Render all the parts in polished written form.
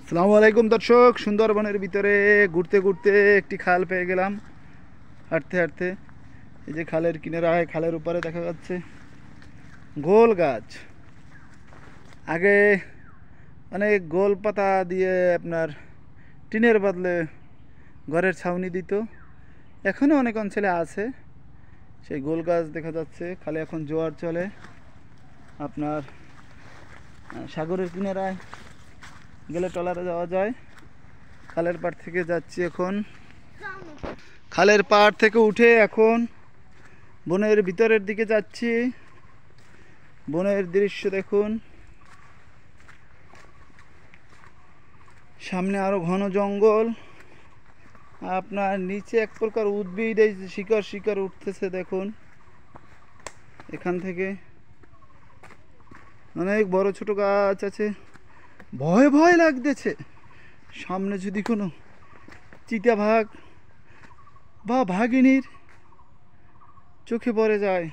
আসসালামু আলাইকুম দর্শক, সুন্দরবনের ভিতরে ঘুরতে ঘুরতে একটি খাল পেয়ে গেলাম। হাঁটতে হাঁটতে এই যে খালের কিনারায়, খালের উপরে দেখা যাচ্ছে গোল গাছ। আগে অনেক গোল পাতা দিয়ে আপনার টিনের বদলে ঘরের ছাউনি দিত। এখনও অনেক অঞ্চলে আছে সেই গোল গাছ দেখা যাচ্ছে। খালে এখন জোয়ার চলে। আপনার সাগরের কিনারায় গেলে ট্রলারে যাওয়া যায়। খালের পাড় থেকে যাচ্ছি এখন। খালের পাড় থেকে উঠে এখন বনের ভিতরের দিকে যাচ্ছি। বনের দৃশ্য দেখুন, সামনে আরো ঘন জঙ্গল। আপনার নিচে এক প্রকার উদ্ভিদ, এই যে শিকড় শিকড় উঠতেছে দেখুন। এখান থেকে অনেক বড় ছোট গাছ আছে। ভয় ভয় লাগতেছে, সামনে যদি কোনো চিতাবাঘ বা ভাগিনীর চোখে পড়ে যায়।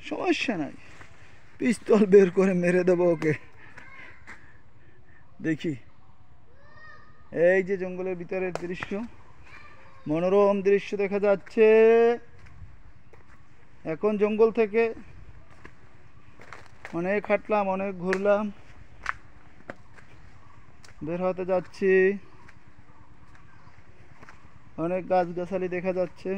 সমস্যা নাই, পিস্তল বের করে মেরে দেবো ওকে। দেখি, এই যে জঙ্গলের ভিতরের দৃশ্য, মনোরম দৃশ্য দেখা যাচ্ছে। এখন জঙ্গল থেকে অনেক হাঁটলাম, অনেক ঘুরলাম, বের হতে যাচ্ছি। অনেক গাছগাছালি দেখা যাচ্ছে।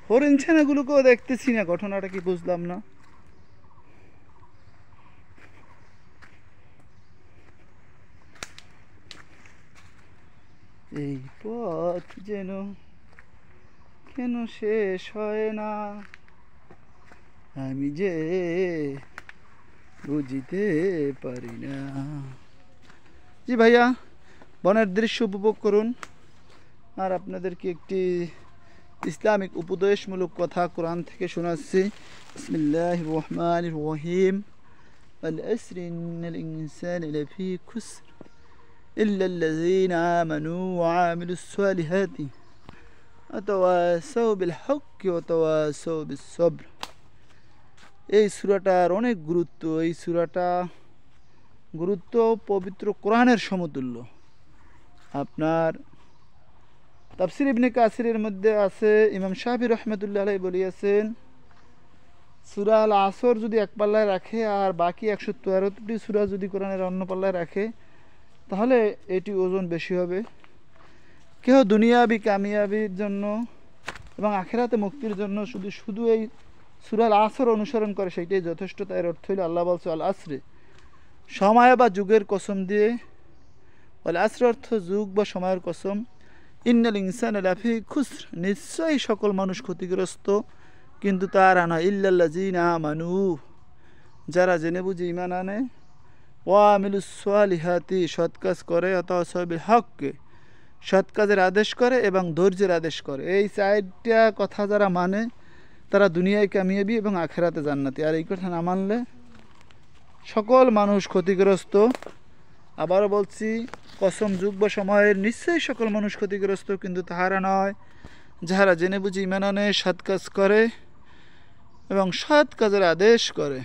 হরিণ ছানাগুলোকেও দেখতেছি না, ঘটনাটা কি বুঝলাম না। এই পথ যেন কেন শেষ হয় না, আমি যে বুঝিতে পারি না। জি ভাইয়া, বনের দৃশ্য উপভোগ করুন। আর আপনাদেরকে একটি ইসলামিক উপদেশমূলক কথা কোরআন থেকে শোনাচ্ছি। বিসমিল্লাহির রহমানির রহিম। ওয়াল আসরি ইন্নাল ইনসানা লাফি খুসর ইল্লাল্লাযীনা আমানু ওয়া আমিলুস সালিহাতি ওয়া তাওয়াসাউ বিল হক্কি ওয়া তাওয়াসাউ বিস সবর। এই সূরাটার অনেক গুরুত্ব। এই সূরাটা গুরুত্ব পবিত্র কোরআনের সমতুল্য। আপনার তাফসির ইবনে কাসিরের মধ্যে আছে, ইমাম শাফি রহমতুল্লাহ আলাইহি বলিয়াছেন, সূরা আল আসর যদি এক পাল্লায় রাখে আর বাকি 113টি সূরা যদি কোরআনের অন্য পাল্লায় রাখে, তাহলে এটি ওজন বেশি হবে। কেউ দুনিয়াবি কামিয়াবির জন্য এবং আখিরাতে মুক্তির জন্য শুধু শুধু এই সূরা আল আসর অনুসরণ করে, সেইটাই যথেষ্ট। তার অর্থ হইল, আল্লাহ বলছে আল আসরে, সময় বা যুগের কসম দিয়ে। আল আসর অর্থ যুগ বা সময়ের কসম। ইন্নাল ইনসানা লাফি খুসর, নিশ্চয়ই সকল মানুষ ক্ষতিগ্রস্ত, কিন্তু তারা না, ইল্লাল্লাযীনা আমানু, যারা জেনে বুঝে ঈমান আনে, ওয়া আমিলুস সালিহাতি, সৎ কাজ করে, ওয়াতাওয়াসাউ বিল হক্কি, সৎ কাজের আদেশ করে এবং ধৈর্যের আদেশ করে। এই চারটা কথা যারা মানে, তারা দুনিয়ায় কামিয়াবি এবং আখিরাতে জান্নাতি। আর এই কথা না মানলে সকল মানুষ ক্ষতিগ্রস্ত। আবারও বলছি, কসম যুগ বা সময়ের, নিশ্চয়ই সকল মানুষ ক্ষতিগ্রস্ত, কিন্তু তাহারা নয় যাহারা জেনে বুঝে ঈমান আনে, সৎ কাজ করে এবং সৎ কাজের আদেশ করে।